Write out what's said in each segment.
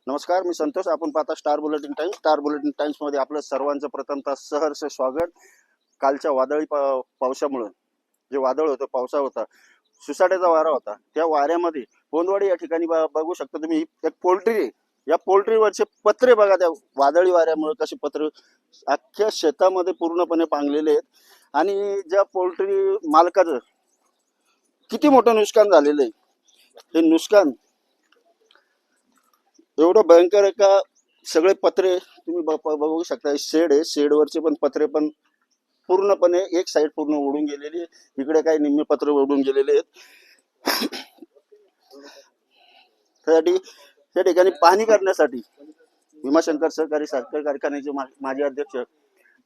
नमस्कार, मी संतोष. आपण पाहता star bulletin times. Star bulletin times मध्ये आपलं सर्वांचं प्रथमतः सहर्ष स्वागत. कालच्या वादळी पावसामुळे जे वादळ होतं, पावसा होता, सुसाट्याचा वारा होता, त्या वाऱ्यामध्ये पोंदवाडी या ठिकाणी बघू शकता तुम्ही. एक पोल्ट्री आहे. या पोल्ट्रीवरचे पत्रे बघा, त्या वादळी वाऱ्यामुळे कसे पत्रे अख्ख्या शेतामध्ये पूर्णपणे पांगलेले आहेत. आणि ज्या पोल्ट्री मालकाचं किती मोठं नुकसान झालेलं आहे. हे नुकसान एवढं भयंकर आहे का सगळे पत्रे तुम्ही बघू शकता. शेड आहे, शेडवरचे पण पत्रे पण पूर्णपणे एक साईड पूर्ण उडून गेलेली आहे. इकडे काही निम्मे पत्रे उडून गेलेले आहेत. त्यासाठी त्या ठिकाणी पाहणी करण्यासाठी भीमाशंकर सहकारी साखर कारखान्याचे माजी अध्यक्ष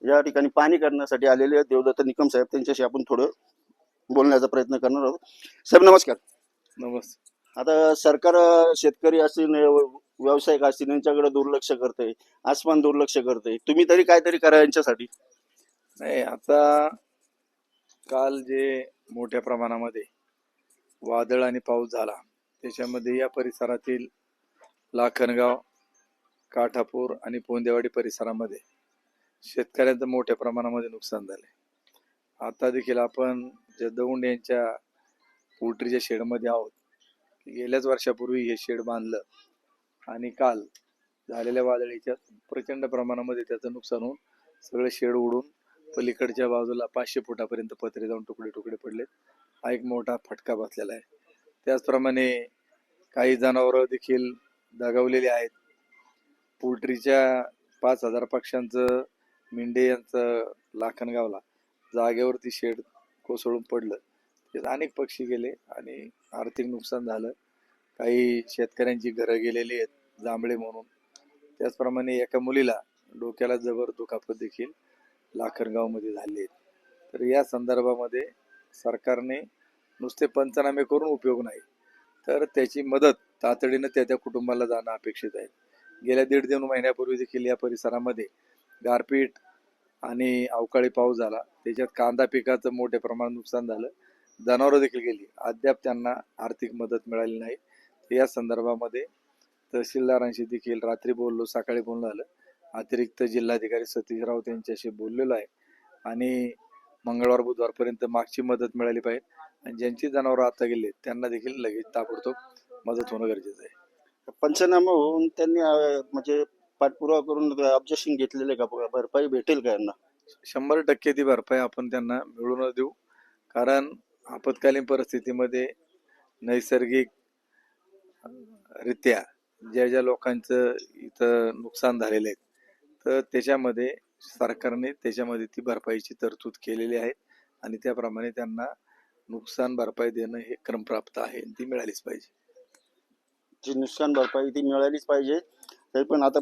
या ठिकाणी पाहणी करण्यासाठी आलेले आहेत, देवदत्त निकम साहेब. त्यांच्याशी आपण थोडं बोलण्याचा प्रयत्न करणार आहोत. साहेब नमस्कार. नमस्ते. आता सरकार शेतकरी असतील, व्यावसायिक असतील, यांच्याकडे दुर्लक्ष करते, आसमान दुर्लक्ष करते. तुम्ही तरी काहीतरी करा यांच्यासाठी. नाही, आता काल जे मोठ्या प्रमाणामध्ये वादळ आणि पाऊस झाला त्याच्यामध्ये या परिसरातील लाखनगाव, काठापूर आणि पोंदेवाडी परिसरामध्ये शेतकऱ्यांचं मोठ्या प्रमाणामध्ये नुकसान झाले. आता देखील आपण दौंड यांच्या पोल्ट्रीच्या शेडमध्ये आहोत. गेल्याच वर्षापूर्वी हे शेड बांधलं आणि काल झालेल्या वादळीच्या प्रचंड प्रमाणामध्ये त्याचं नुकसान होऊन सगळे शेड उडून पलीकडच्या बाजूला 500 फुटापर्यंत पत्रे जाऊन तुकडे तुकडे पडलेत. हा एक मोठा फटका बसलेला आहे. त्याचप्रमाणे काही जनावरं देखील दगावलेली आहेत. पोल्ट्रीच्या 5,000 पक्ष्यांचं, मेंढे यांचं लाखनगावला जागेवरती शेड कोसळून पडलं. त्यात अनेक पक्षी गेले आणि आर्थिक नुकसान झालं. काही शेतकऱ्यांची घरं गेलेली आहेत जांभळे म्हणून. त्याचप्रमाणे एका मुलीला डोक्याला जबर दुखापत देखील लाखनगावमध्ये झाली आहे. तर या संदर्भामध्ये सरकारने नुसते पंचनामे करून उपयोग नाही, तर त्याची मदत तातडीनं त्या कुटुंबाला जाणं अपेक्षित आहे. गेल्या 1.5-2 महिन्यापूर्वी देखील या परिसरामध्ये गारपीट आणि अवकाळी पाऊस झाला. त्याच्यात कांदा पिकाचं मोठ्या प्रमाणात नुकसान झालं. जनावरं देखील गेली. अद्याप त्यांना आर्थिक मदत मिळाली नाही. या संदर्भामध्ये तहसीलदारांशी देखील रात्री बोललो, सकाळी बोलणं झालं. अतिरिक्त जिल्हाधिकारी सतीश राऊत यांच्याशी बोललेलो आहे आणि मंगळवार बुधवारपर्यंत मागची मदत मिळाली पाहिजे. आणि ज्यांची जनावरं आता गेले त्यांना देखील लगेच ताबडतोब मदत होणं गरजेचं आहे. पंचनामा होऊन त्यांनी म्हणजे पाठपुरावा करून ऑब्जेक्शन घेतलेले का? भरपाई भेटेल का यांना? 100% ती भरपाई आपण त्यांना मिळवून देऊ. कारण आपत्कालीन परिस्थितीमध्ये नैसर्गिक रित्या ज्या लोकांचं इथं नुकसान झालेलं आहे, तर त्याच्यामध्ये सरकारने त्याच्यामध्ये ती भरपाईची तरतूद केलेली आहे आणि त्याप्रमाणे त्यांना नुकसान भरपाई देणं हे क्रमप्राप्त आहे. ती मिळालीच पाहिजे. जी नुकसान भरपाई ती मिळालीच पाहिजे. तरी पण आता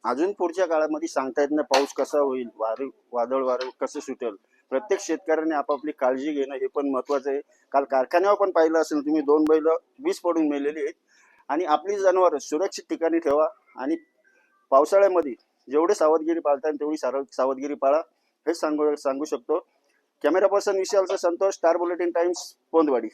अजून पुढच्या काळामध्ये सांगता येत नाही पाऊस कसा होईल, वादळ वारे कसं सुटेल. प्रत्येक शेतकऱ्याने आपापली काळजी घेणं हे पण महत्वाचं आहे. काल कारखान्यावर पण पाहिलं असेल तुम्ही, 2 बैल वीज पडून मेलेली आहेत. आणि आपली जनावर सुरक्षित ठिकाणी ठेवा आणि पावसाळ्यामध्ये जेवढे सावधगिरी पाळता येईल तेवढी सावधगिरी पाळा, हेच सांगू शकतो. कॅमेरा पर्सन विशालचा संतोष, स्टार बुलेटिन टाइम्स, पोंदवाडी.